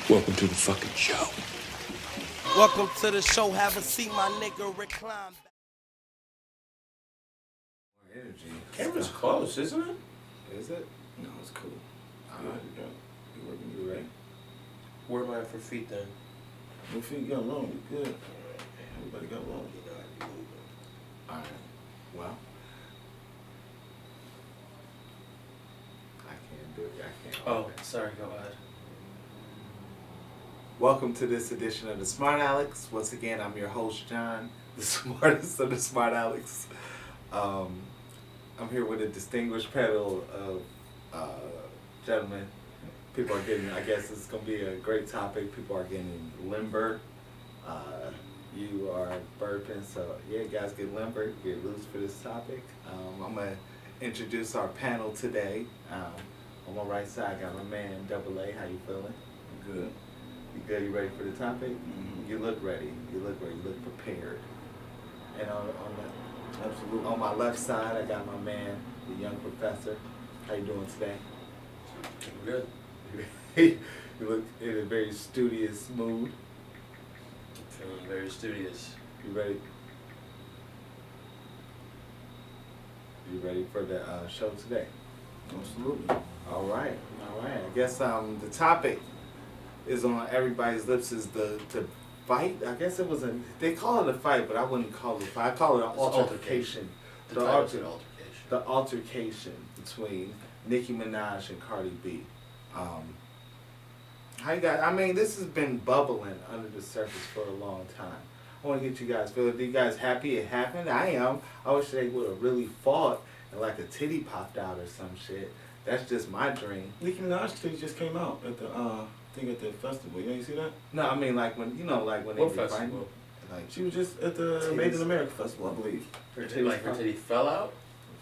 Welcome to the fucking show. Welcome to the show. Have a seat, my nigga. Recline. More energy. Camera's close, isn't it? Is it? No, it's cool. Alright. You working? You ready? Where am I for feet then? Your feet got long, you good. Everybody got long. Alright. Well. I can't do it. I can't. Oh, sorry, go ahead. Welcome to this edition of the Smartalecs. Once again, I'm your host, John, the smartest of the Smartalecs. I'm here with a distinguished panel of gentlemen. People are getting, I guess it's going to be a great topic. People are getting limber. You are burping, so yeah, guys, get limber, get loose for this topic. I'm going to introduce our panel today. On my right side, I got my man, Double A. How you feeling? Good. You good? You ready for the topic? Mm-hmm. You look ready. You look ready. You look prepared. And Absolutely. on my left side, I got my man, the young professor. How you doing today? Good. You look in a very studious mood. Feeling very studious. You ready? You ready for the show today? Absolutely. All right. I guess the topic is on everybody's lips is the fight. I guess it was they call it a fight, but I wouldn't call it a fight. I call it an altercation. The title's an altercation. The altercation between Nicki Minaj and Cardi B. How you guys? I mean, this has been bubbling under the surface for a long time. I want to get you guys feeling. Are you guys happy it happened? I am. I wish they would have really fought and like a titty popped out or some shit. That's just my dream. Nicki Minaj titties just came out at the thing at the festival. You ain't see that? No, I mean like when like when What they be festival? fighting. Like She was just at the Titties. Made in America festival, I believe. her Her titties pop- titty fell out?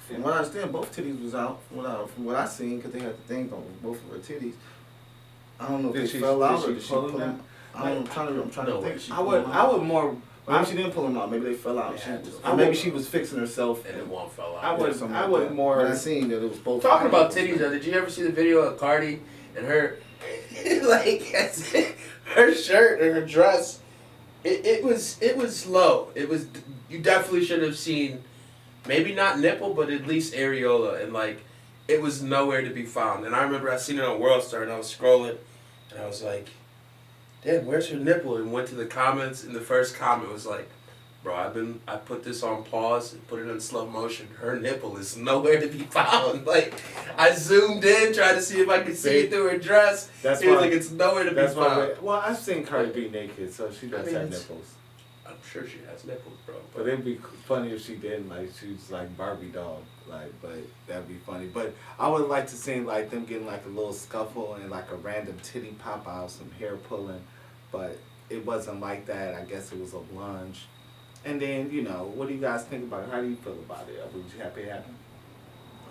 From what I understand, both titties was out. From what I seen, because they had the thing on both of her titties. I don't know if Did they she- fell did out she or did she pull pull them them. out? I'm trying to No way. think. She I pulled would them I out. would more. Maybe she didn't pull them out. Maybe they fell out. They She had just, to. or maybe she was fixing herself. And it won't fell out. I would- something I like would that. more- But I seen that it was both. Talking about titties, did you ever see the video of Cardi and her, like, her shirt and her dress? It was low. It was, you definitely should have seen, maybe not nipple, but at least areola, and like, it was nowhere to be found. And I remember I seen it on World Star, and I was scrolling, and I was like, damn, where's her nipple? And went to the comments, and the first comment was like, bro, I put this on pause and put it in slow motion. Her nipple is nowhere to be found. Like, I zoomed in, tried to see if I could see it through her dress. That's It was why- like, it's nowhere to be That's found. why. Well, I've seen Cardi B naked, so she does I mean, have it's- nipples. I'm sure she has nipples, bro. But it'd be funny if she didn't. Like she's like Barbie doll. Like, but that'd be funny. But I would like to see like them getting like a little scuffle and like a random titty pop out, some hair pulling. But it wasn't like that. I guess it was a lunge. And then what do you guys think about it? How do you feel about it? Were you happy it happened?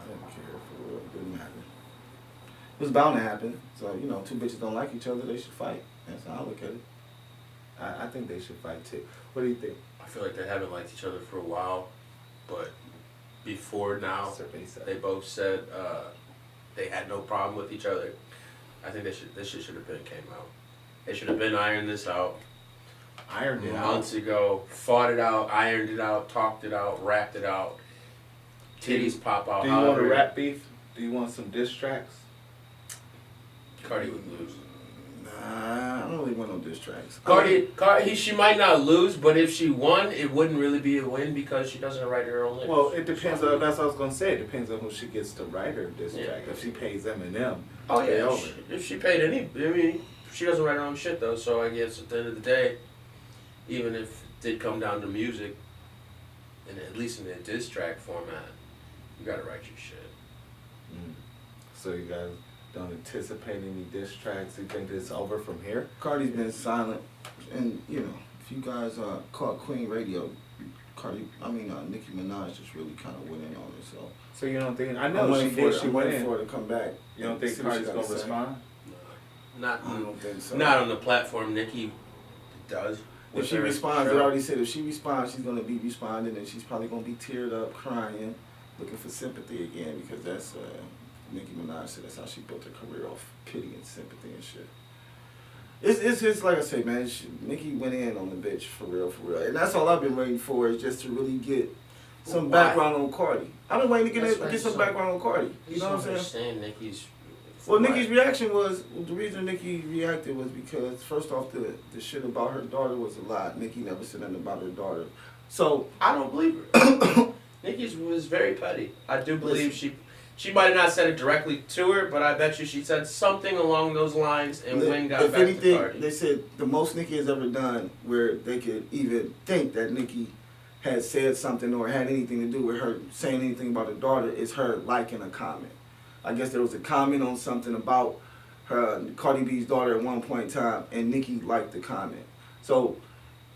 I didn't care for real. It didn't happen. It was bound to happen. So, two bitches don't like each other, they should fight. That's how I look at it. I think they should fight too. What do you think? I feel like they haven't liked each other for a while, but before now, Survey said. they both said they had no problem with each other. I think this shit should have been came out. They should have been ironed this out Ironed it out. months ago. Fought it out, ironed it out, talked it out, rapped it out. Titties pop out. Do you want a however, rap beef? Do you want some diss tracks? Cardi would lose. Nah, I don't really want no diss tracks. Cardi, she might not lose, but if she won, it wouldn't really be a win because she doesn't write her own lyrics. Well, it depends on. That's what I was gonna say. It depends on who she gets to write her diss Yeah. track. If she pays Eminem, Oh they yeah, over. if she paid any, I mean, she doesn't write her own shit though. So I guess at the end of the day, even if it did come down to music, and at least in a diss track format, you gotta write your shit. So you guys don't anticipate any diss tracks? You think it's over from here? Cardi's been silent, and if you guys caught Queen Radio, Nicki Minaj just really kind of went in on it. So So you don't think? I I'm know she waiting for did. it. She I'm went waiting in. for her to come back. You don't think See what she Cardi's gotta gonna say. respond? Not, I don't think so. not on the platform Nicki does. If with she her responds, show. they already said if she responds, she's gonna be responding, and she's probably gonna be teared up, crying, looking for sympathy again, because that's Nicki Minaj said that's how she built her career off pity and sympathy and shit. It's just like I say, man. Nicki went in on the bitch for real, and that's all I've been waiting for is just to really get some background on Cardi. I've been waiting to get some background on Cardi. You know what I'm saying? Nicki's. Well, Nicki's reaction was the reason Nicki reacted was because first off the shit about her daughter was a lie. Nicki never said nothing about her daughter, so I don't believe her. Nicki's was very petty. I do believe she might have not said it directly to her, but I bet you she said something along those lines and when got back to Cardi. They said the most Nicki has ever done where they could even think that Nicki had said something or had anything to do with her saying anything about her daughter is her liking a comment. I guess there was a comment on something about her Cardi B's daughter at one point in time, and Nicki liked the comment. So,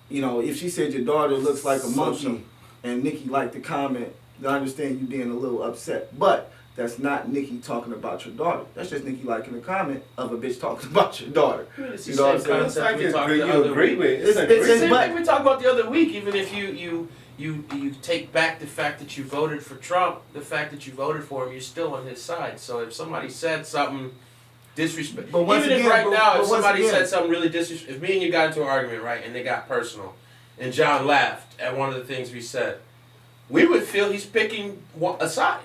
you know, if she said your daughter looks like a monkey, and Nicki liked the comment, I understand you being a little upset. But that's not Nicki talking about your daughter. That's just Nicki liking a comment of a bitch talking about your daughter. You know what I'm saying? It's like you agree with. It's the same thing we talked about the other week. Even if you take back the fact that you voted for Trump, the fact that you voted for him, you're still on his side. So if somebody said something disrespectful, if somebody said something really disrespectful, if me and you got into an argument, right, and they got personal, and John laughed at one of the things we said, we would feel he's picking a side.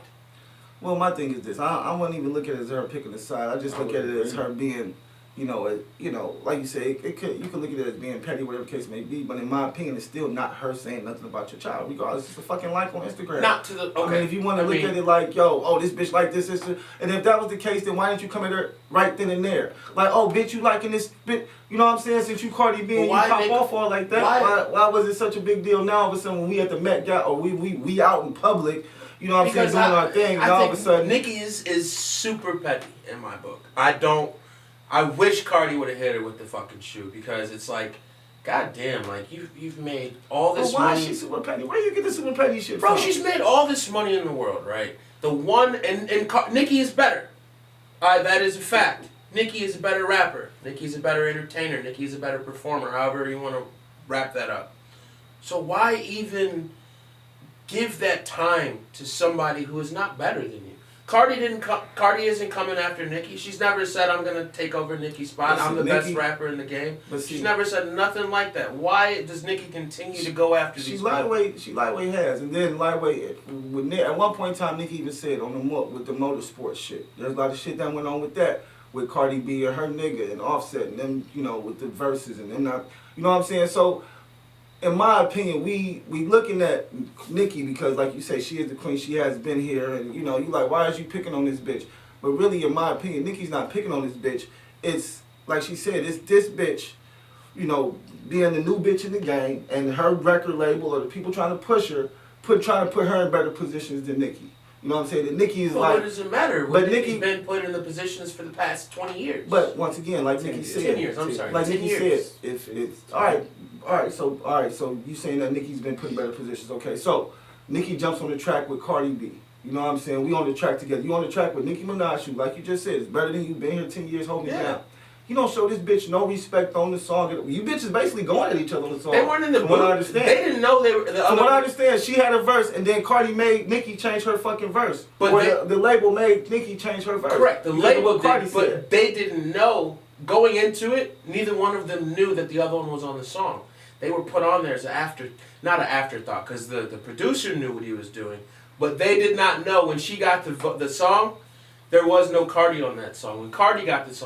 Well, my thing is this. I wouldn't even look at it as her picking a side. I just look at it as her being, like you say, you could look at it as being petty, whatever the case may be. But in my opinion, it's still not her saying nothing about your child, regardless. It's a fucking like on Instagram. Not to the okay. I mean, if you want to look at it like, this bitch like this, and if that was the case, then why didn't you come at her right then and there? Like, bitch, you liking this bitch? You know what I'm saying? Since you Cardi B and you pop off all like that, why was it such a big deal now all of a sudden when we at the Met Gala or we out in public? You know what I'm saying, doing our thing, and all of a sudden Nicki is super petty in my book. I wish Cardi would have hit her with the fucking shoe because it's like, goddamn, like you've made all this money. Why is she super petty? Where you get this super petty shit from? Bro, she's made all this money in the world, right? The one and Nicki is better. That is a fact. Nicki is a better rapper. Nicki's a better entertainer. Nicki's a better performer. However you want to wrap that up. So why even give that time to somebody who is not better than you? Cardi isn't coming after Nicki. She's never said, I'm going to take over Nicki's spot. I'm the best rapper in the game. She's never said nothing like that. Why does Nicki continue to go after these people? She lightweight has. And then lightweight, at one point in time, Nicki even said with the motorsports shit. There's a lot of shit that went on with that. With Cardi B and her nigga and Offset and them, with the verses and them not, you know what I'm saying? So, in my opinion, we looking at Nicki because, like you say, she is the queen. She has been here, and you like, why is you picking on this bitch? But really, in my opinion, Nicki's not picking on this bitch. It's like she said, it's this bitch, being the new bitch in the game, and her record label or the people trying to push her, trying to put her in better positions than Nicki. You know what I'm saying? That Nicki is what does it matter? But Nicki's been put in the positions for the past 20 years. But once again, like Nicki said, 10 years. I'm sorry. Like 10 Nicki years. said, if it's all right. So you saying that Nicki's been put in better positions? Okay, so Nicki jumps on the track with Cardi B. You know what I'm saying? We on the track together. You on the track with Nicki Minaj, who, like you just said, is better than you. Been here 10 years holding it down. You don't show this bitch no respect on the song. You bitches basically going at each other on the song. They weren't in the booth. From what I understand. They didn't know they were. From what I understand, she had a verse, and then Cardi made Nicki change her fucking verse. But the label made Nicki change her verse. Correct. The label did, but they didn't know. Going into it, neither one of them knew that the other one was on the song. They were put on there as not an afterthought, because the producer knew what he was doing, but they did not know when she got the song, there was no Cardi on that song. When Cardi got the song,